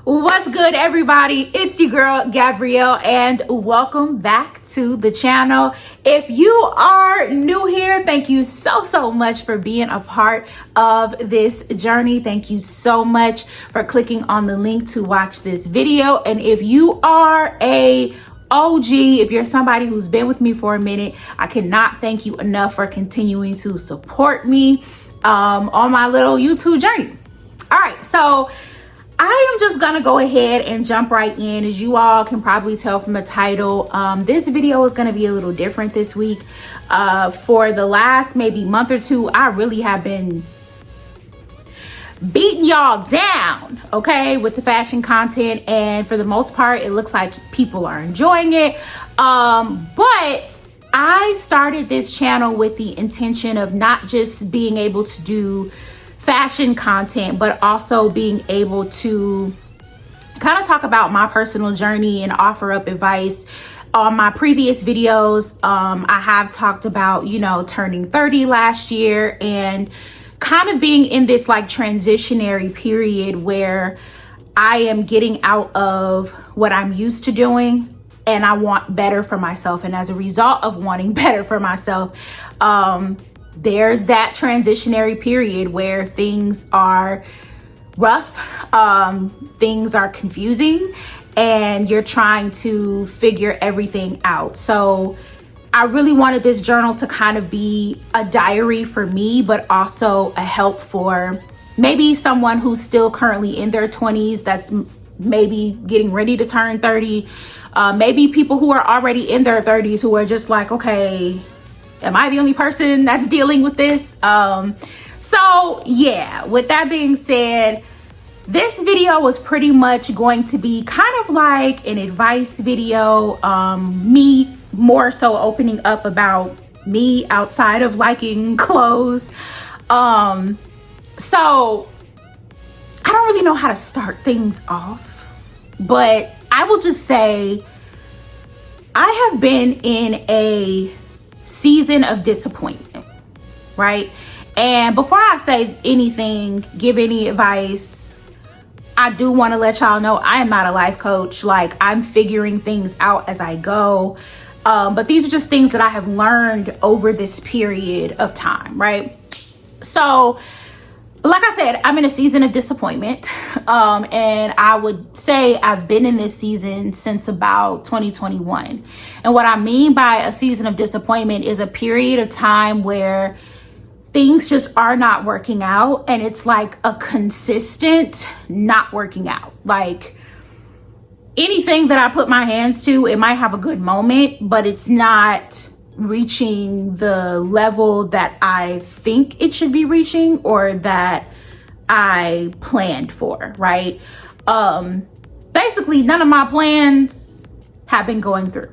What's good, everybody? It's your girl Gabrielle, and welcome back to the channel. If you are new here, thank you so much for being a part of this journey. Thank you so much for clicking on the link to watch this video. And if you are a OG, if you're somebody who's been with me for a minute, I cannot thank you enough for continuing to support me on my little YouTube journey. All right, so I am just gonna go ahead and jump right in. As you all can probably tell from the title, this video is gonna be a little different this week. For the last maybe month or two, I really have been beating y'all down, okay, with the fashion content, and for the most part, it looks like people are enjoying it. But I started this channel with the intention of not just being able to do fashion content, but also being able to kind of talk about my personal journey and offer up advice. On my previous videos, I have talked about, you know, turning 30 last year and kind of being in this like transitionary period where I am getting out of what I'm used to doing and I want better for myself. And as a result of wanting better for myself, there's that transitionary period where things are rough, things are confusing, and you're trying to figure everything out. So I really wanted this journal to kind of be a diary for me, but also a help for maybe someone who's still currently in their 20s that's maybe getting ready to turn 30, maybe people who are already in their 30s who are just like, okay, am I the only person that's dealing with this? So yeah, with that being said, this video was pretty much going to be kind of like an advice video, me more so opening up about me outside of liking clothes. So I don't really know how to start things off, but I will just say I have been in a season of disappointment, right? And before I say anything, give any advice, I do want to let y'all know I am not a life coach. Like, I'm figuring things out as I go. But these are just things that I have learned over this period of time, right? So like I said, I'm in a season of disappointment. And I would say I've been in this season since about 2021. And what I mean by a season of disappointment is a period of time where things just are not working out. And it's like a consistent not working out. Like anything that I put my hands to, it might have a good moment, but it's not reaching the level that I think it should be reaching or that I planned for, right? Basically, none of my plans have been going through.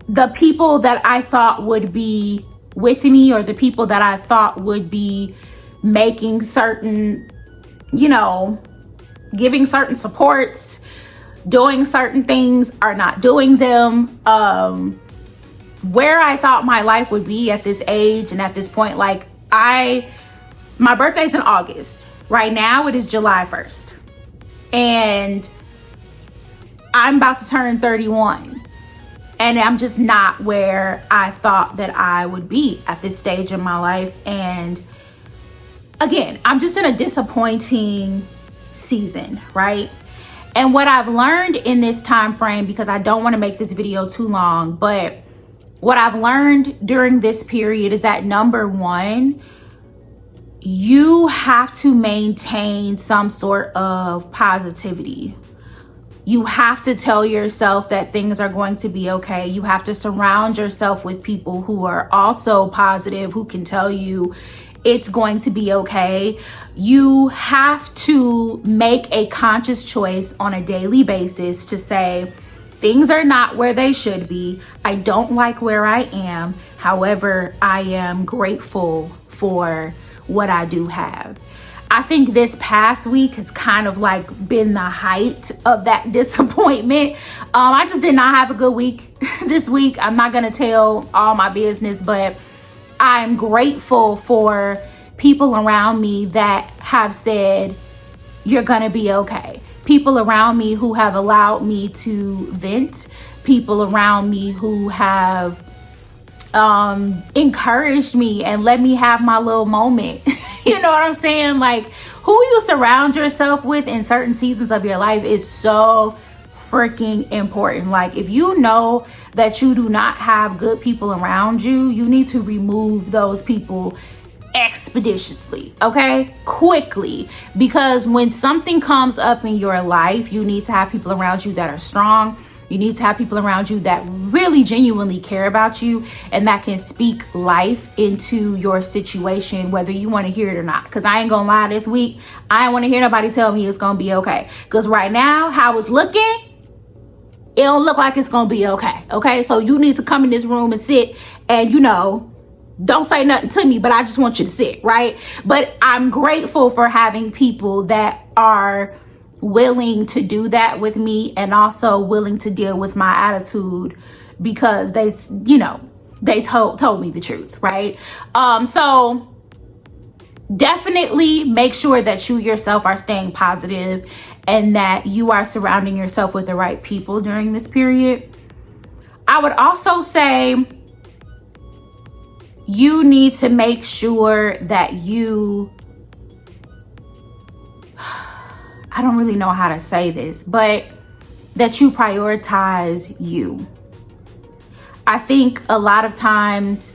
The people that I thought would be with me or the people that I thought would be making certain, you know, giving certain supports, doing certain things are not doing them. Where I thought my life would be at this age and at this point, like my birthday's in August. Right now it is July 1st. And I'm about to turn 31. And I'm just not where I thought that I would be at this stage in my life. And again, I'm just in a disappointing season, right? And what I've learned in this time frame, because I don't want to make this video too long, but what I've learned during this period is that number one, you have to maintain some sort of positivity. You have to tell yourself that things are going to be okay. You have to surround yourself with people who are also positive, who can tell you it's going to be okay. You have to make a conscious choice on a daily basis to say, things are not where they should be. I don't like where I am. However, I am grateful for what I do have. I think this past week has kind of like been the height of that disappointment. I just did not have a good week this week. I'm not gonna tell all my business, but I'm grateful for people around me that have said, you're gonna be okay. people around me who have allowed me to vent, people around me who have encouraged me and let me have my little moment. You know what I'm saying? Like, who you surround yourself with in certain seasons of your life is so freaking important. Like, if you know that you do not have good people around you, you need to remove those people expeditiously, okay? Quickly. Because when something comes up in your life, you need to have people around you that are strong. You need to have people around you that really genuinely care about you and that can speak life into your situation, whether you want to hear it or not. Because I ain't gonna lie, this week, I don't want to hear nobody tell me it's gonna be okay. Because right now, how it's looking, it don't look like it's gonna be okay. Okay, so you need to come in this room and sit and, you know, don't say nothing to me, but I just want you to sit, right? But I'm grateful for having people that are willing to do that with me and also willing to deal with my attitude because they, you know, they told me the truth, right? So definitely make sure that you yourself are staying positive and that you are surrounding yourself with the right people during this period. I would also say you need to make sure that I don't really know how to say this, but that you prioritize you. I think a lot of times,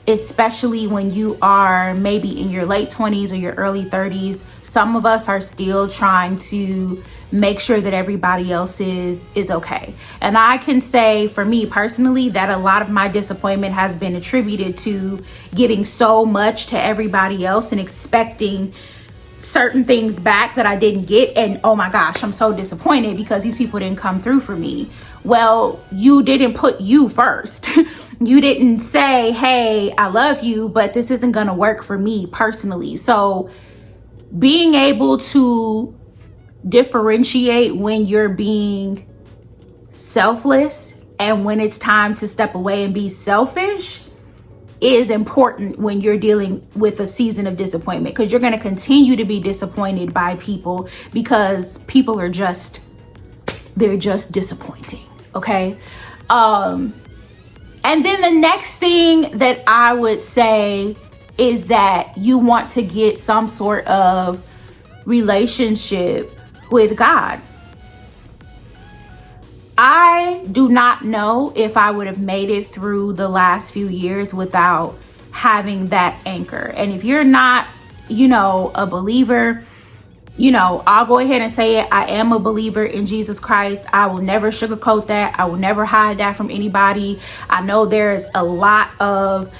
especially when you are maybe in your late 20s or your early 30s, some of us are still trying to make sure that everybody else is okay. And I can say for me personally that a lot of my disappointment has been attributed to giving so much to everybody else and expecting certain things back that I didn't get. And oh my gosh, I'm so disappointed because these people didn't come through for me. Well, you didn't put you first. You didn't say, hey, I love you, but this isn't gonna work for me personally. So being able to differentiate when you're being selfless and when it's time to step away and be selfish is important when you're dealing with a season of disappointment, because you're going to continue to be disappointed by people because people are they're just disappointing. Okay. And then the next thing that I would say is that you want to get some sort of relationship with God. I do not know if I would have made it through the last few years without having that anchor. And if you're not, you know, a believer, you know, I'll go ahead and say it. I am a believer in Jesus Christ. I will never sugarcoat that. I will never hide that from anybody. I know there's a lot of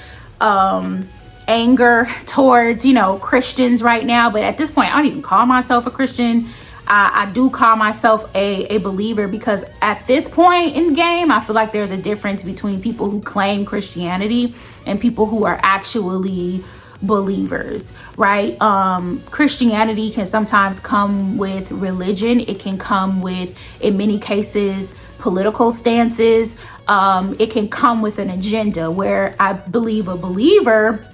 anger towards, you know, Christians right now. But at this point, I don't even call myself a Christian. I do call myself a believer because at this point in the game, I feel like there's a difference between people who claim Christianity and people who are actually believers, right? Christianity can sometimes come with religion. It can come with, in many cases, political stances. It can come with an agenda, where I believe a believer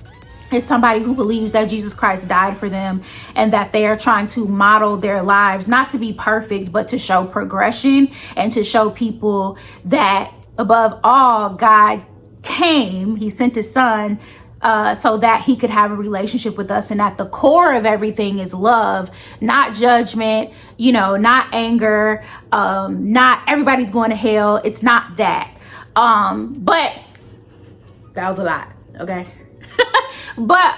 is somebody who believes that Jesus Christ died for them and that they are trying to model their lives, not to be perfect, but to show progression and to show people that above all, God came, he sent his son so that he could have a relationship with us. And at the core of everything is love, not judgment, you know, not anger, not everybody's going to hell. It's not that. But that was a lot. Okay. But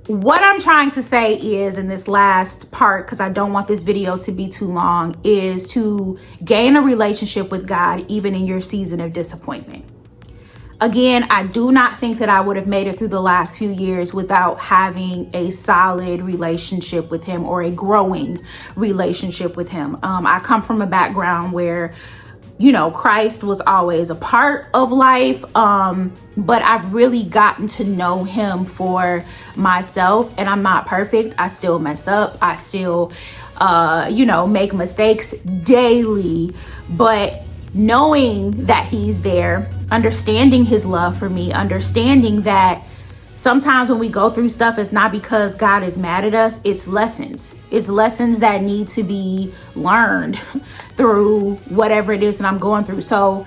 what I'm trying to say is, in this last part, because I don't want this video to be too long, is to gain a relationship with God even in your season of disappointment. Again, I do not think that I would have made it through the last few years without having a solid relationship with him, or a growing relationship with him. I come from a background where, you know, Christ was always a part of life, but I've really gotten to know him for myself. And I'm not perfect. I still mess up. I still, you know, make mistakes daily. But knowing that he's there, understanding his love for me, understanding that Sometimes when we go through stuff, it's not because God is mad at us. It's lessons. It's lessons that need to be learned through whatever it is that I'm going through. So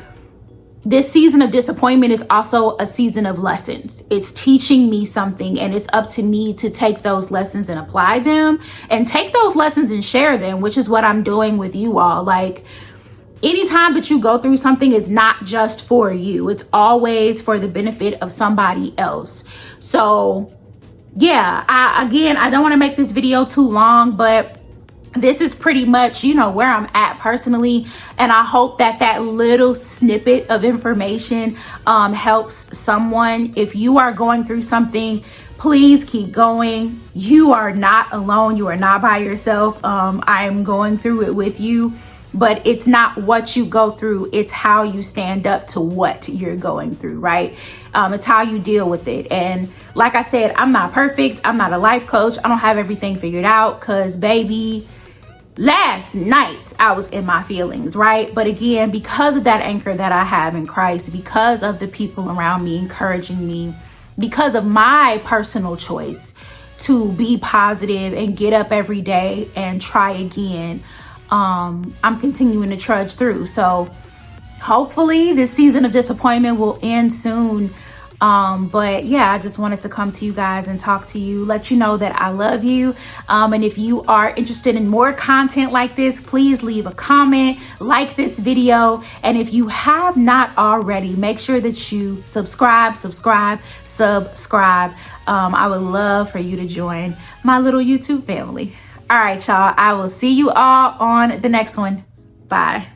this season of disappointment is also a season of lessons. It's teaching me something, and it's up to me to take those lessons and apply them, and take those lessons and share them, which is what I'm doing with you all. Like, anytime that you go through something, it's not just for you. It's always for the benefit of somebody else. So yeah, I don't want to make this video too long, but this is pretty much, where I'm at personally. And I hope that that little snippet of information helps someone. If you are going through something, please keep going. You are not alone. You are not by yourself. I am going through it with you. But it's not what you go through, it's how you stand up to what you're going through, right? It's how you deal with it. And like I said, I'm not perfect. I'm not a life coach. I don't have everything figured out, because baby, last night I was in my feelings, right? But again, because of that anchor that I have in Christ, because of the people around me encouraging me, because of my personal choice to be positive and get up every day and try again, I'm continuing to trudge through. So hopefully this season of disappointment will end soon. But yeah, I just wanted to come to you guys and talk to you, let you know that I love you. And if you are interested in more content like this, please leave a comment, like this video. And if you have not already, make sure that you subscribe. I would love for you to join my little YouTube family. All right, y'all. I will see you all on the next one. Bye.